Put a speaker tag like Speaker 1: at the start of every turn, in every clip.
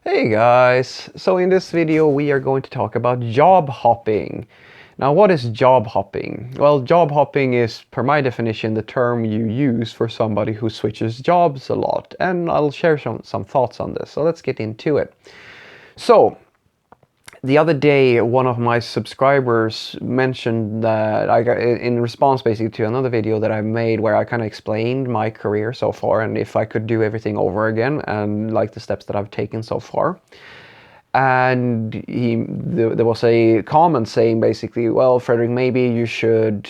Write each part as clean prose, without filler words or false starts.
Speaker 1: Hey guys! So in this video we are going to talk about job hopping. Now what is job hopping? Well, job hopping is, per my definition, the term you use for somebody who switches jobs a lot. And I'll share some thoughts on this. So let's get into it. So, the other day, one of my subscribers mentioned that in response basically to another video that I made where I kind of explained my career so far and if I could do everything over again and like the steps that I've taken so far. And there was a comment saying basically, well, Fredrik, maybe you should,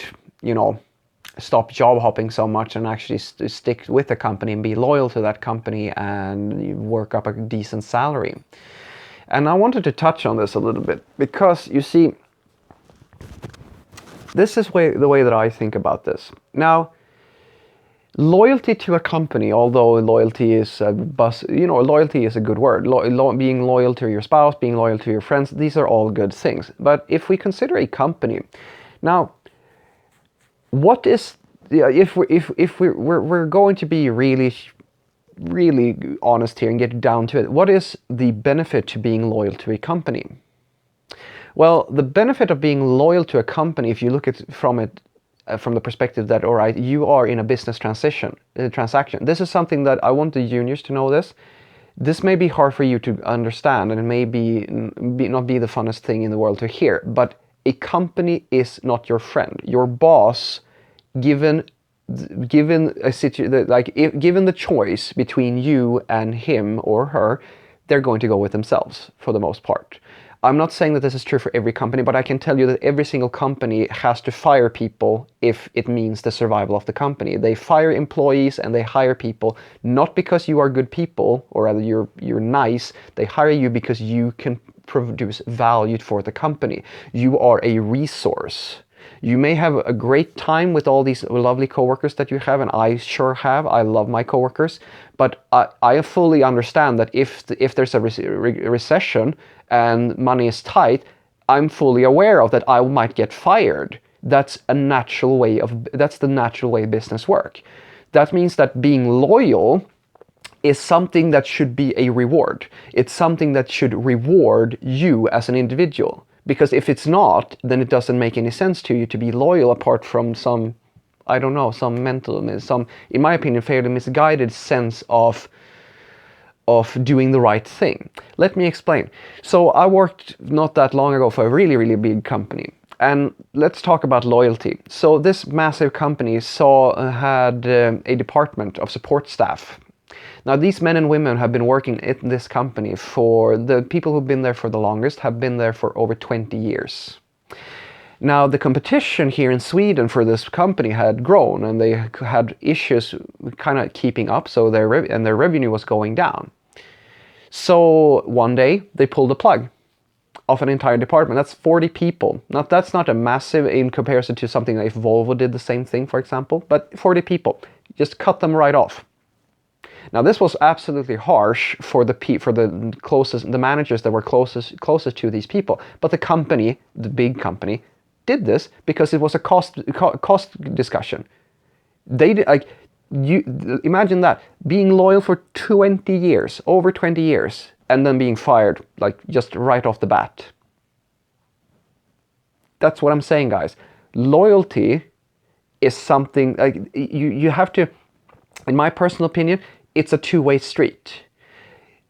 Speaker 1: stop job hopping so much and actually stick with the company and be loyal to that company and work up a decent salary. And I wanted to touch on this a little bit because, you see, this is the way that I think about this. Now, loyalty to a company, although loyalty is loyalty is a good word. Being loyal to your spouse, being loyal to your friends, these are all good things. But if we consider a company, now, what is if we're going to be really honest here and get down to it, what is the benefit to being loyal to a company? Well, the benefit of being loyal to a company, if you look at from the perspective that, all right, you are in a business transaction. This is something that I want the juniors to know this. This may be hard for you to understand, and it may not be the funnest thing in the world to hear, but a company is not your friend. Your boss, given the choice between you and him or her, they're going to go with themselves for the most part. I'm not saying that this is true for every company, but I can tell you that every single company has to fire people if it means the survival of the company. They fire employees and they hire people not because you are good people or rather you're nice. They hire you because you can produce value for the company. You are a resource. You may have a great time with all these lovely coworkers that you have, and I sure have. I love my coworkers, but I fully understand that if there's a recession and money is tight, I'm fully aware of that I might get fired. That's the natural way business work. That means that being loyal is something that should be a reward. It's something that should reward you as an individual. Because if it's not, then it doesn't make any sense to you to be loyal apart from some mental, in my opinion, fairly misguided sense of doing the right thing. Let me explain. So I worked not that long ago for a really, really big company. And let's talk about loyalty. So this massive company had a department of support staff. Now, these men and women have been working at this company the people who've been there for the longest have been there for over 20 years. Now, the competition here in Sweden for this company had grown and they had issues kind of keeping up, so their revenue was going down. So one day they pulled the plug of an entire department. That's 40 people. Now, that's not a massive in comparison to something like if Volvo did the same thing, for example, but 40 people, just cut them right off. Now, this was absolutely harsh for the managers that were closest to these people. But the company, the big company, did this because it was a cost discussion. They did, you imagine that, being loyal for 20 years, over 20 years, and then being fired just right off the bat. That's what I'm saying, guys. Loyalty is something you have to, in my personal opinion, it's a two-way street.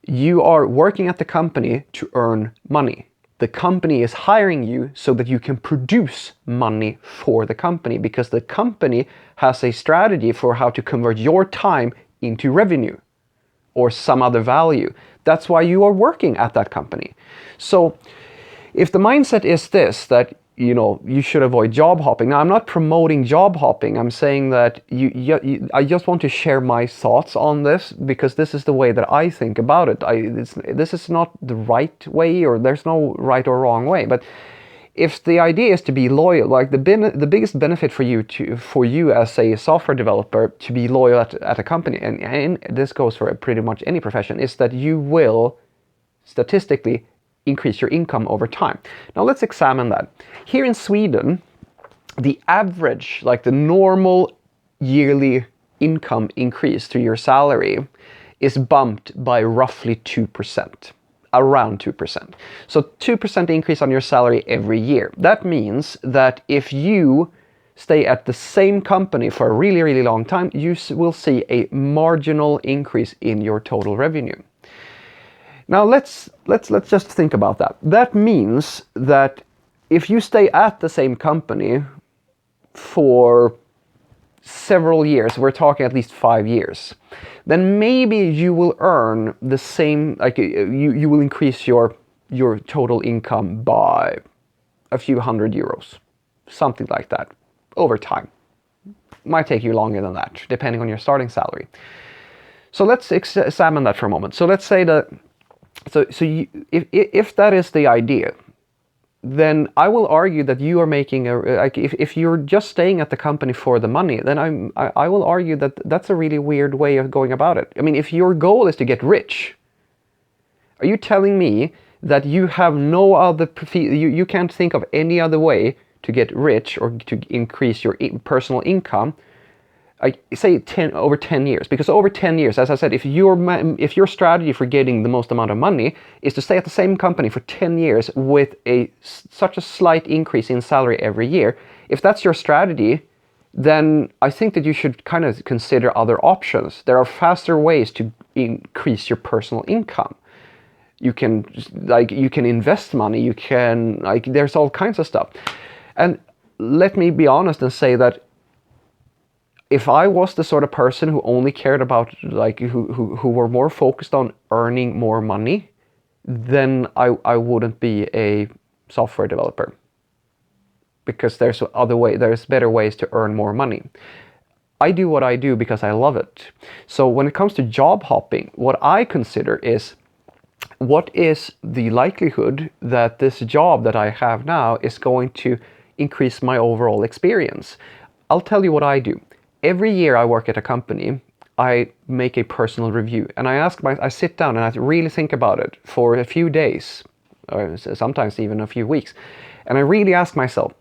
Speaker 1: You are working at the company to earn money. The company is hiring you so that you can produce money for the company because the company has a strategy for how to convert your time into revenue or some other value. That's why you are working at that company. So if the mindset is this, that you should avoid job hopping. Now, I'm not promoting job hopping. I'm saying that I just want to share my thoughts on this because this is the way that I think about it. This is not the right way, or there's no right or wrong way. But if the idea is to be loyal, the biggest benefit for you as a software developer to be loyal at a company, and this goes for pretty much any profession, is that you will statistically increase your income over time. Now let's examine that. Here in Sweden, the average, the normal yearly income increase to your salary is bumped by roughly 2%. around 2%. So 2% increase on your salary every year. That means that if you stay at the same company for a really, really long time, you will see a marginal increase in your total revenue. Now let's just think about that. That means that if you stay at the same company for several years, we're talking at least 5 years, then maybe you will earn the same, like you will increase your total income by a few €100, something like that, over time. Might take you longer than that, depending on your starting salary. So let's examine that for a moment. So let's say that, if that is the idea, then I will argue that you are making if you're just staying at the company for the money, then I will argue that that's a really weird way of going about it. I mean, if your goal is to get rich, are you telling me that you have no other, you can't think of any other way to get rich or to increase your personal income? I say over 10 years, because over 10 years, as I said, if your strategy for getting the most amount of money is to stay at the same company for 10 years with such a slight increase in salary every year, if that's your strategy, then I think that you should kind of consider other options. There are faster ways to increase your personal income. You can invest money, you can, there's all kinds of stuff. And let me be honest and say that if I was the sort of person who only cared about, who were more focused on earning more money, then I wouldn't be a software developer. Because there's better ways to earn more money. I do what I do because I love it. So when it comes to job hopping, what I consider is, what is the likelihood that this job that I have now is going to increase my overall experience? I'll tell you what I do. Every year I work at a company, I make a personal review, and I sit down and I really think about it for a few days, or sometimes even a few weeks, and I really ask myself,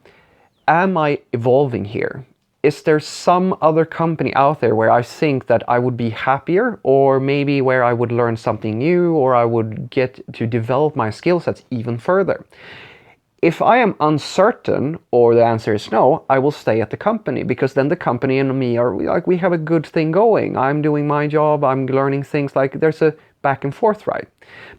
Speaker 1: am I evolving here? Is there some other company out there where I think that I would be happier, or maybe where I would learn something new, or I would get to develop my skill sets even further? If I am uncertain, or the answer is no, I will stay at the company, because then the company and me are we have a good thing going. I'm doing my job, I'm learning things, there's a back and forth, right?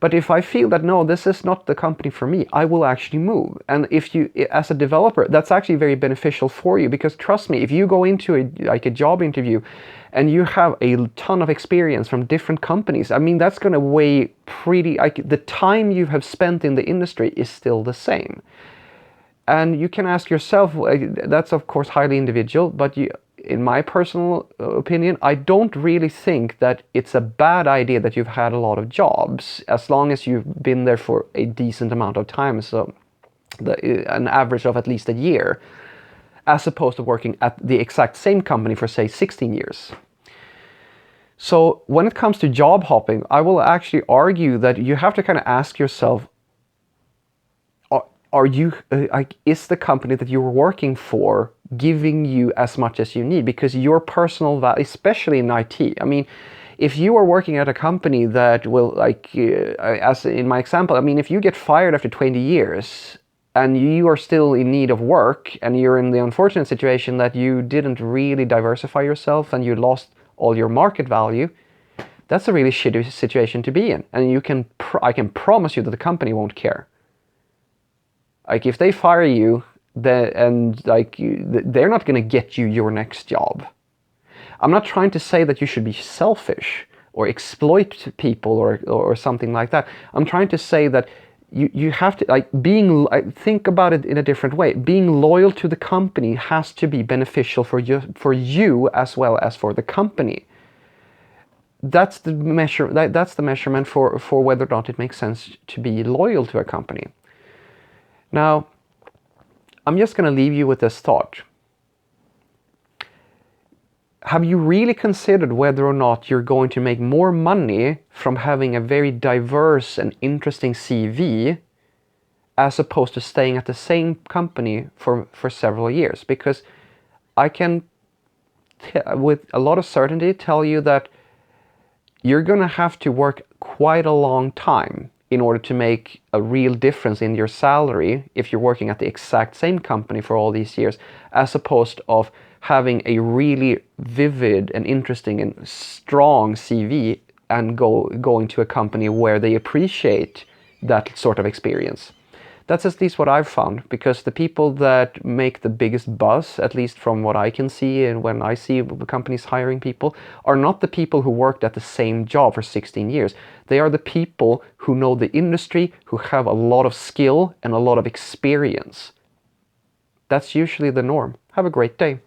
Speaker 1: But if I feel that no, this is not the company for me, I will actually move. And if you, as a developer, that's actually very beneficial for you, because trust me, if you go into a job interview and you have a ton of experience from different companies, I mean, that's going to weigh pretty, the time you have spent in the industry is still the same. And you can ask yourself, that's of course highly individual, but in my personal opinion, I don't really think that it's a bad idea that you've had a lot of jobs, as long as you've been there for a decent amount of time, so an average of at least a year, as opposed to working at the exact same company for, say, 16 years. So when it comes to job hopping, I will actually argue that you have to kind of ask yourself, is the company that you're working for giving you as much as you need? Because your personal value, especially in IT, I mean, if you are working at a company that will, as in my example, I mean, if you get fired after 20 years and you are still in need of work, and you're in the unfortunate situation that you didn't really diversify yourself and you lost all your market value, that's a really shitty situation to be in. And I can promise you that the company won't care. If they fire you, they're not going to get you your next job. I'm not trying to say that you should be selfish or exploit people or something like that. I'm trying to say that you have to think about it in a different way. Being loyal to the company has to be beneficial for you as well as for the company. That's the measurement for whether or not it makes sense to be loyal to a company. Now, I'm just going to leave you with this thought. Have you really considered whether or not you're going to make more money from having a very diverse and interesting CV as opposed to staying at the same company for several years? Because I can, with a lot of certainty, tell you that you're going to have to work quite a long time in order to make a real difference in your salary if you're working at the exact same company for all these years, as opposed of having a really vivid and interesting and strong CV and going to a company where they appreciate that sort of experience. That's at least what I've found, because the people that make the biggest buzz, at least from what I can see and when I see companies hiring people, are not the people who worked at the same job for 16 years. They are the people who know the industry, who have a lot of skill and a lot of experience. That's usually the norm. Have a great day.